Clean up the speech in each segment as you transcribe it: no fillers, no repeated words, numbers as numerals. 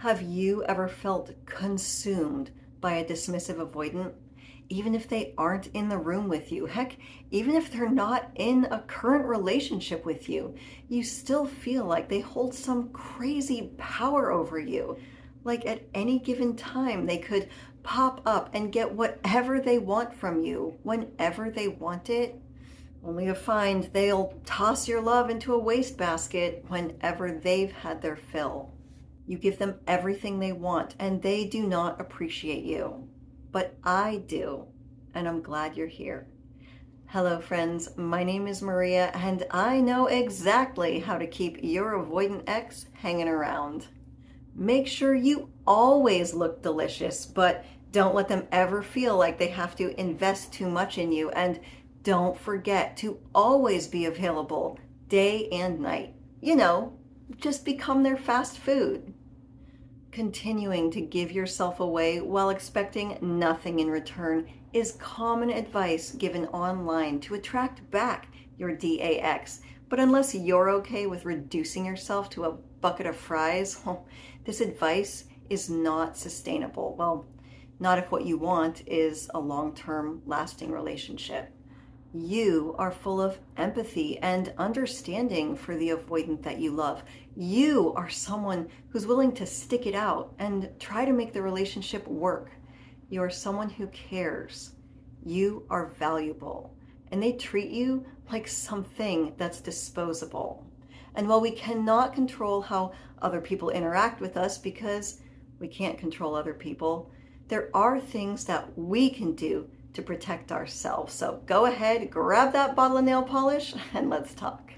Have you ever felt consumed by a dismissive avoidant? Even if they aren't in the room with you, heck, even if they're not in a current relationship with you, you still feel like they hold some crazy power over you. Like at any given time, they could pop up and get whatever they want from you whenever they want it, only to find they'll toss your love into a wastebasket whenever they've had their fill. You give them everything they want, and they do not appreciate you. But I do, and I'm glad you're here. Hello, friends. My name is Maria, and I know exactly how to keep your avoidant ex hanging around. Make sure you always look delicious, but don't let them ever feel like they have to invest too much in you. And don't forget to always be available day and night. Just become their fast food. Continuing to give yourself away while expecting nothing in return is common advice given online to attract back your DAX. But unless you're okay with reducing yourself to a bucket of fries, well, this advice is not sustainable. Well, not if what you want is a long-term lasting relationship. You are full of empathy and understanding for the avoidant that you love. You are someone who's willing to stick it out and try to make the relationship work. You are someone who cares. You are valuable. And they treat you like something that's disposable. And while we cannot control how other people interact with us because we can't control other people, there are things that we can do to protect ourselves. So go ahead, grab that bottle of nail polish, and let's talk.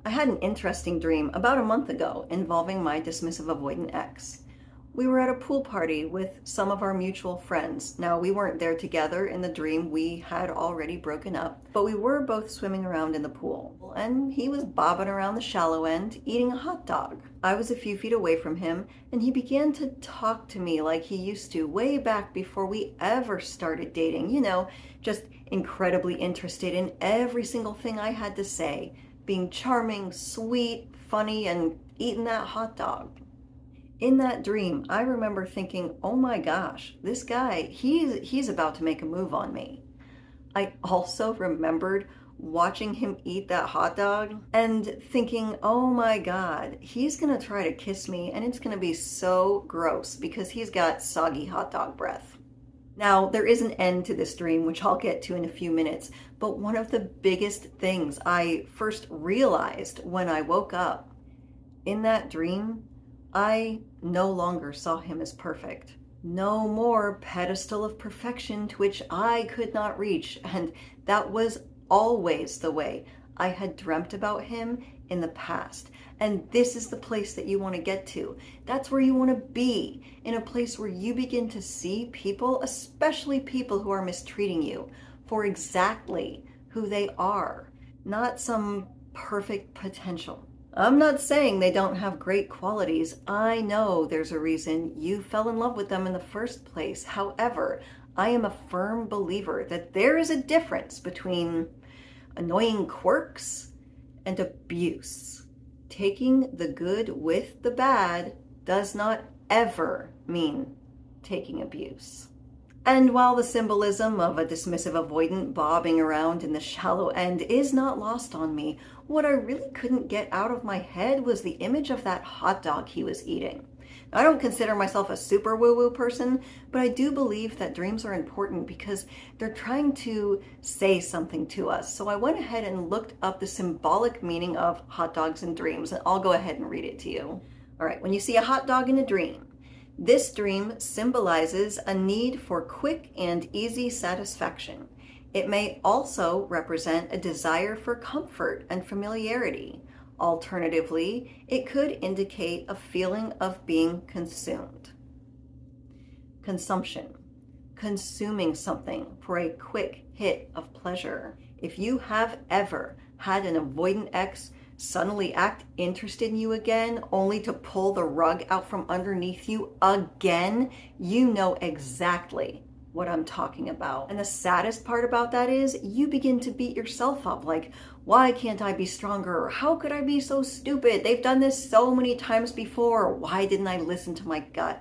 I had an interesting dream about a month ago involving my dismissive avoidant ex. We were at a pool party with some of our mutual friends. Now, we weren't there together in the dream. We had already broken up, but we were both swimming around in the pool, and he was bobbing around the shallow end eating a hot dog. I was a few feet away from him, and he began to talk to me like he used to way back before we ever started dating. Just incredibly interested in every single thing I had to say, being charming, sweet, funny, and eating that hot dog. In that dream, I remember thinking, oh my gosh, this guy, he's about to make a move on me. I also remembered watching him eat that hot dog and thinking, oh my God, he's gonna try to kiss me and it's gonna be so gross because he's got soggy hot dog breath. Now, there is an end to this dream, which I'll get to in a few minutes, but one of the biggest things I first realized when I woke up in that dream, I no longer saw him as perfect. No more pedestal of perfection to which I could not reach. And that was always the way I had dreamt about him in the past. And this is the place that you want to get to. That's where you want to be, in a place where you begin to see people, especially people who are mistreating you, for exactly who they are, not some perfect potential. I'm not saying they don't have great qualities. I know there's a reason you fell in love with them in the first place. However, I am a firm believer that there is a difference between annoying quirks and abuse. Taking the good with the bad does not ever mean taking abuse. And while the symbolism of a dismissive avoidant bobbing around in the shallow end is not lost on me, what I really couldn't get out of my head was the image of that hot dog he was eating. Now, I don't consider myself a super woo-woo person, but I do believe that dreams are important because they're trying to say something to us. So I went ahead and looked up the symbolic meaning of hot dogs in dreams, and I'll go ahead and read it to you. All right, when you see a hot dog in a dream, this dream symbolizes a need for quick and easy satisfaction. It may also represent a desire for comfort and familiarity. Alternatively, it could indicate a feeling of being consumed. Consumption. Consuming something for a quick hit of pleasure. If you have ever had an avoidant ex suddenly act interested in you again, only to pull the rug out from underneath you again, you know exactly what I'm talking about. And the saddest part about that is you begin to beat yourself up like, why can't I be stronger? How could I be so stupid? They've done this so many times before. Why didn't I listen to my gut?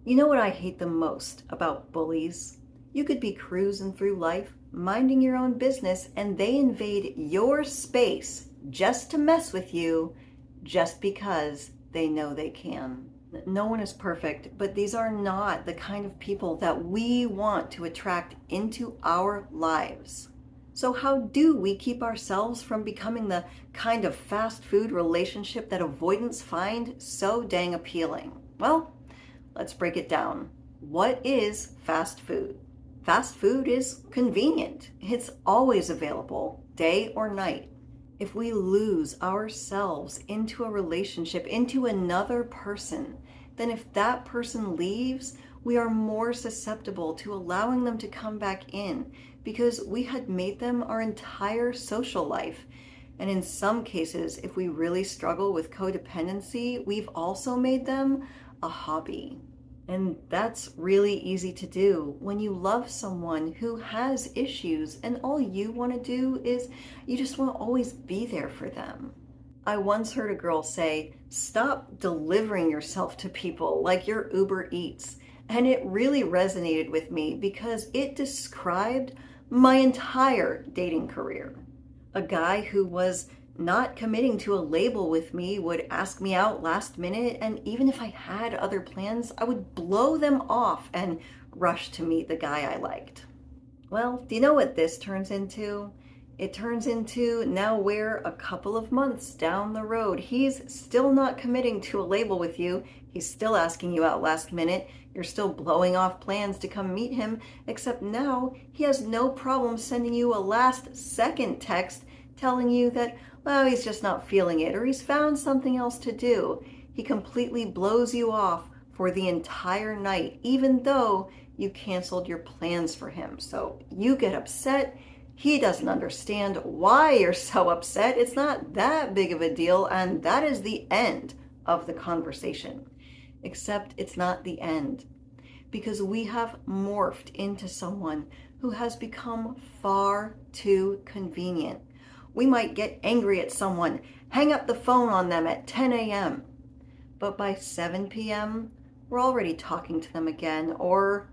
You know what I hate the most about bullies? You could be cruising through life, minding your own business, and they invade your space just to mess with you, just because they know they can. No one is perfect, but these are not the kind of people that we want to attract into our lives. So how do we keep ourselves from becoming the kind of fast food relationship that avoidants find so dang appealing? Well, let's break it down. What is fast food? Fast food is convenient. It's always available, day or night. If we lose ourselves into a relationship, into another person, then if that person leaves, we are more susceptible to allowing them to come back in because we had made them our entire social life. And in some cases, if we really struggle with codependency, we've also made them a hobby. And that's really easy to do when you love someone who has issues and all you want to do is you just want to always be there for them. I once heard a girl say, stop delivering yourself to people like you're Uber Eats. And it really resonated with me because it described my entire dating career. A guy who was not committing to a label with me would ask me out last minute, and even if I had other plans, I would blow them off and rush to meet the guy I liked. Well, do you know what this turns into? It turns into now we're a couple of months down the road. He's still not committing to a label with you. He's still asking you out last minute. You're still blowing off plans to come meet him, except now he has no problem sending you a last second text telling you that, well, he's just not feeling it, or he's found something else to do. He completely blows you off for the entire night, even though you canceled your plans for him. So you get upset. He doesn't understand why you're so upset. It's not that big of a deal, and that is the end of the conversation. Except it's not the end, because we have morphed into someone who has become far too convenient. We might get angry at someone, hang up the phone on them at 10 a.m. But by 7 p.m., we're already talking to them again or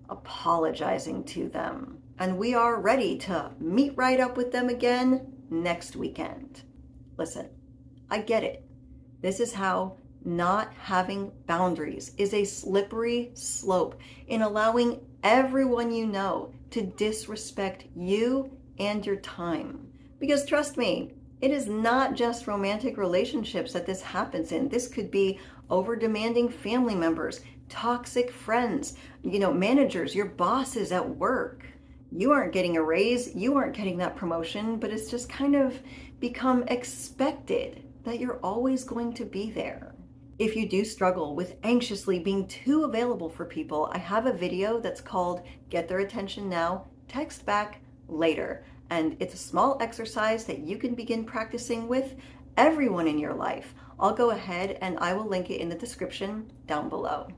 apologizing to them. And we are ready to meet right up with them again next weekend. Listen, I get it. This is how not having boundaries is a slippery slope in allowing everyone you know to disrespect you and your time. Because trust me, it is not just romantic relationships that this happens in. This could be over-demanding family members, toxic friends, managers, your bosses at work. You aren't getting a raise, you aren't getting that promotion, but it's just kind of become expected that you're always going to be there. If you do struggle with anxiously being too available for people, I have a video that's called Get Their Attention Now, Text Back Later. And it's a small exercise that you can begin practicing with everyone in your life. I'll go ahead and I will link it in the description down below.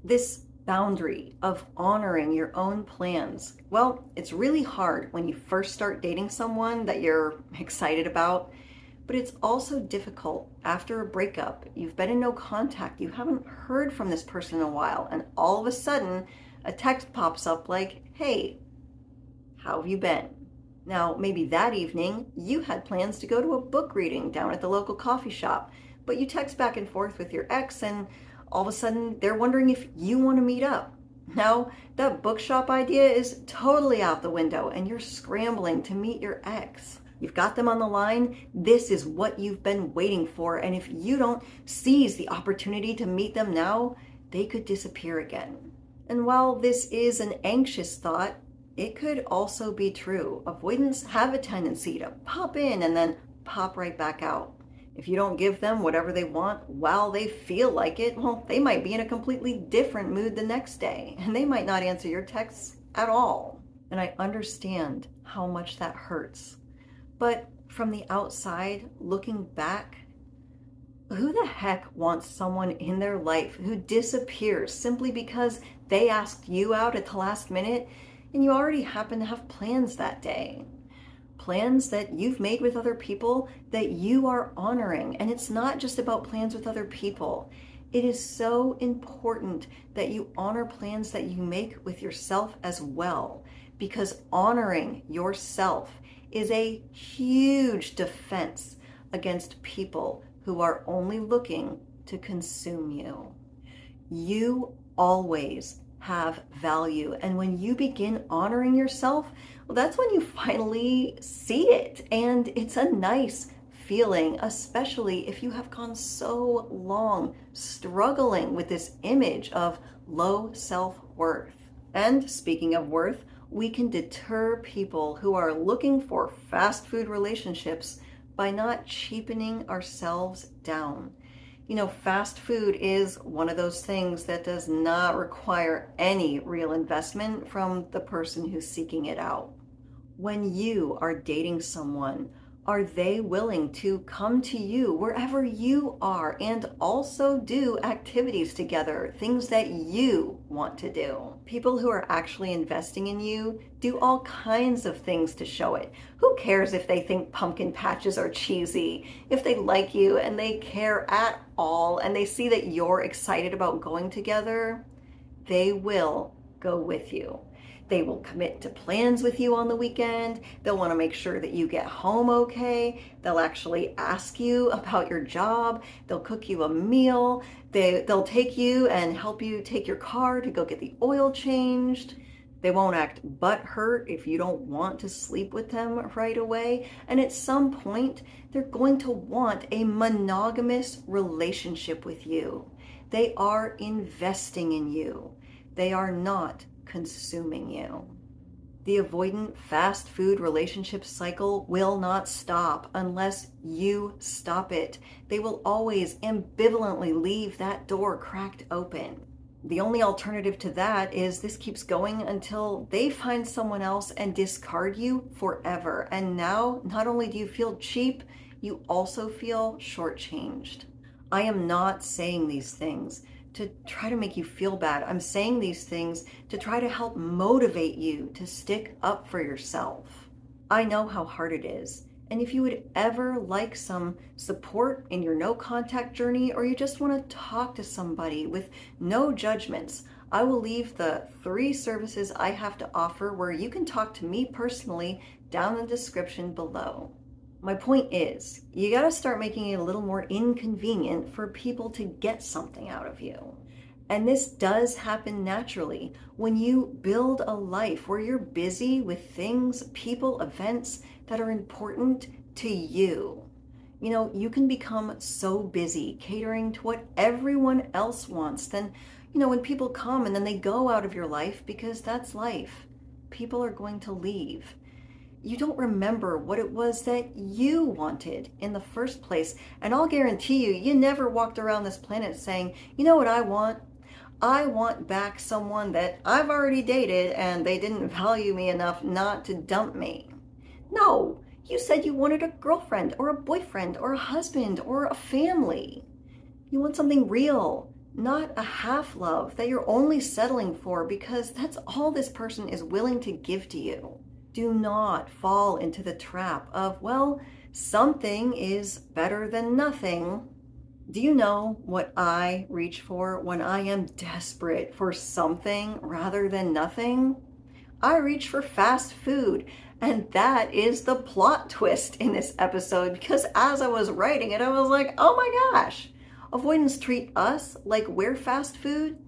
This boundary of honoring your own plans, well, it's really hard when you first start dating someone that you're excited about, but it's also difficult after a breakup. You've been in no contact, you haven't heard from this person in a while, and all of a sudden a text pops up like, hey, how have you been? Now, maybe that evening you had plans to go to a book reading down at the local coffee shop, but you text back and forth with your ex and all of a sudden they're wondering if you want to meet up. Now, that bookshop idea is totally out the window and you're scrambling to meet your ex. You've got them on the line. This is what you've been waiting for, and if you don't seize the opportunity to meet them now, they could disappear again. And while this is an anxious thought, it could also be true. Avoidants have a tendency to pop in and then pop right back out. If you don't give them whatever they want while they feel like it, well, they might be in a completely different mood the next day, and they might not answer your texts at all. And I understand how much that hurts. But from the outside, looking back, who the heck wants someone in their life who disappears simply because they asked you out at the last minute and you already happen to have plans that day. Plans that you've made with other people that you are honoring. And it's not just about plans with other people. It is so important that you honor plans that you make with yourself as well, because honoring yourself is a huge defense against people who are only looking to consume you. You always have value. And when you begin honoring yourself, well, that's when you finally see it. And it's a nice feeling, especially if you have gone so long struggling with this image of low self-worth. And speaking of worth, we can deter people who are looking for fast food relationships by not cheapening ourselves down. You know, fast food is one of those things that does not require any real investment from the person who's seeking it out. When you are dating someone, are they willing to come to you wherever you are and also do activities together, things that you want to do? People who are actually investing in you do all kinds of things to show it. Who cares if they think pumpkin patches are cheesy? If they like you and they care at all and they see that you're excited about going together, they will go with you. They will commit to plans with you on the weekend. They'll want to make sure that you get home okay. They'll actually ask you about your job. They'll cook you a meal. They'll take you and help you take your car to go get the oil changed. They won't act butthurt if you don't want to sleep with them right away. And at some point, they're going to want a monogamous relationship with you. They are investing in you. They are not consuming you. The avoidant fast food relationship cycle will not stop unless you stop it. They will always ambivalently leave that door cracked open. The only alternative to that is this keeps going until they find someone else and discard you forever. And now, not only do you feel cheap, you also feel shortchanged. I am not saying these things to try to make you feel bad. I'm saying these things to try to help motivate you to stick up for yourself. I know how hard it is. And if you would ever like some support in your no contact journey, or you just want to talk to somebody with no judgments, I will leave the 3 services I have to offer where you can talk to me personally down in the description below. My point is, you got to start making it a little more inconvenient for people to get something out of you. And this does happen naturally when you build a life where you're busy with things, people, events that are important to you. You know, you can become so busy catering to what everyone else wants. Then, you know, when people come and then they go out of your life, because that's life, people are going to leave. You don't remember what it was that you wanted in the first place. And I'll guarantee you, you never walked around this planet saying, you know what I want? I want back someone that I've already dated and they didn't value me enough not to dump me. No, you said you wanted a girlfriend or a boyfriend or a husband or a family. You want something real, not a half love that you're only settling for because that's all this person is willing to give to you. Do not fall into the trap of, well, something is better than nothing. Do you know what I reach for when I am desperate for something rather than nothing? I reach for fast food. And that is the plot twist in this episode, because as I was writing it, I was like, oh my gosh, avoidants treat us like we're fast food,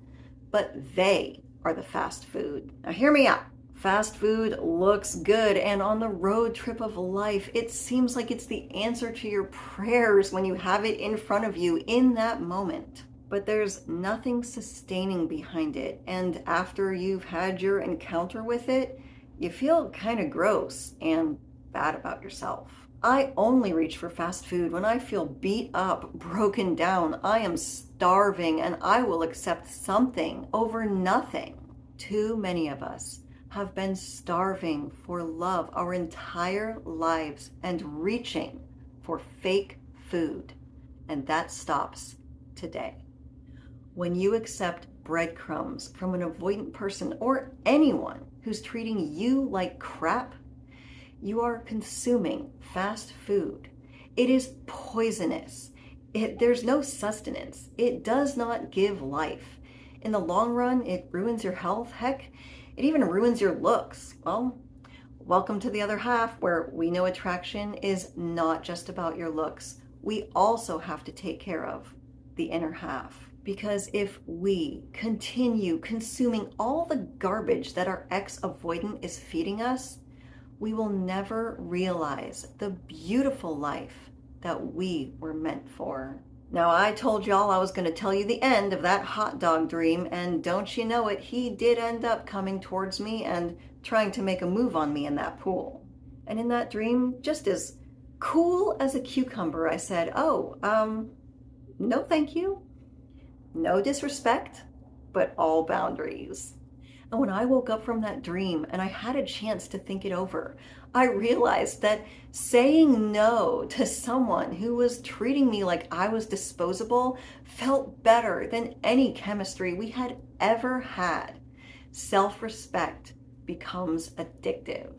but they are the fast food. Now hear me out. Fast food looks good, and on the road trip of life, it seems like it's the answer to your prayers when you have it in front of you in that moment. But there's nothing sustaining behind it, and after you've had your encounter with it, you feel kind of gross and bad about yourself. I only reach for fast food when I feel beat up, broken down, I am starving, and I will accept something over nothing. Too many of us have been starving for love our entire lives and reaching for fake food. And that stops today. When you accept breadcrumbs from an avoidant person or anyone who's treating you like crap, you are consuming fast food. It is poisonous. There's no sustenance. It does not give life. In the long run, it ruins your health. Heck, it even ruins your looks. Well, welcome to the other half, where we know attraction is not just about your looks. We also have to take care of the inner half. Because if we continue consuming all the garbage that our ex-avoidant is feeding us, we will never realize the beautiful life that we were meant for. Now, I told y'all I was going to tell you the end of that hot dog dream, and don't you know it, he did end up coming towards me and trying to make a move on me in that pool. And in that dream, just as cool as a cucumber, I said, no thank you. No disrespect, but all boundaries. And when I woke up from that dream and I had a chance to think it over, I realized that saying no to someone who was treating me like I was disposable felt better than any chemistry we had ever had. Self-respect becomes addictive.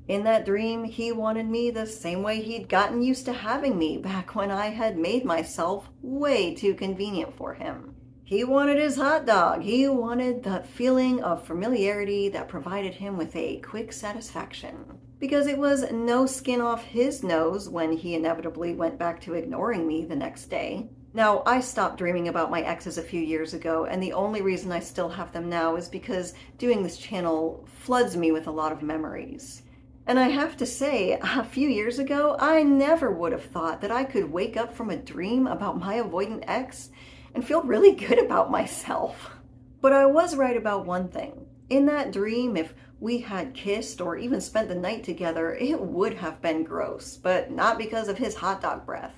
In that dream, he wanted me the same way he'd gotten used to having me back when I had made myself way too convenient for him. He wanted his hot dog. He wanted that feeling of familiarity that provided him with a quick satisfaction. Because it was no skin off his nose when he inevitably went back to ignoring me the next day. Now, I stopped dreaming about my exes a few years ago, and the only reason I still have them now is because doing this channel floods me with a lot of memories. And I have to say, a few years ago, I never would have thought that I could wake up from a dream about my avoidant ex and feel really good about myself. But I was right about one thing. In that dream, if we had kissed or even spent the night together, it would have been gross, but not because of his hot dog breath.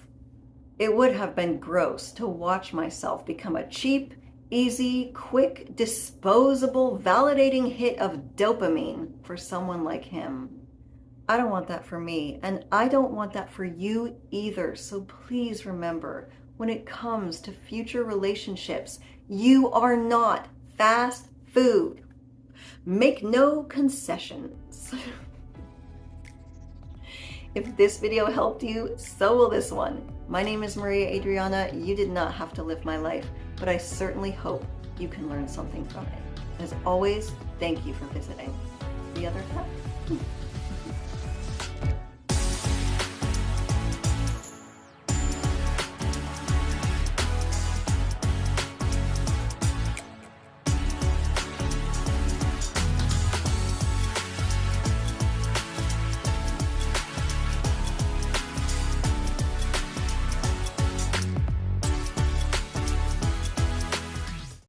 It would have been gross to watch myself become a cheap, easy, quick, disposable, validating hit of dopamine for someone like him. I don't want that for me, and I don't want that for you either. So please remember, when it comes to future relationships, you are not fast food. Make no concessions. If this video helped you, so will this one. My name is Maria Adriana. You did not have to live my life, but I certainly hope you can learn something from it. As always, thank you for visiting the other half.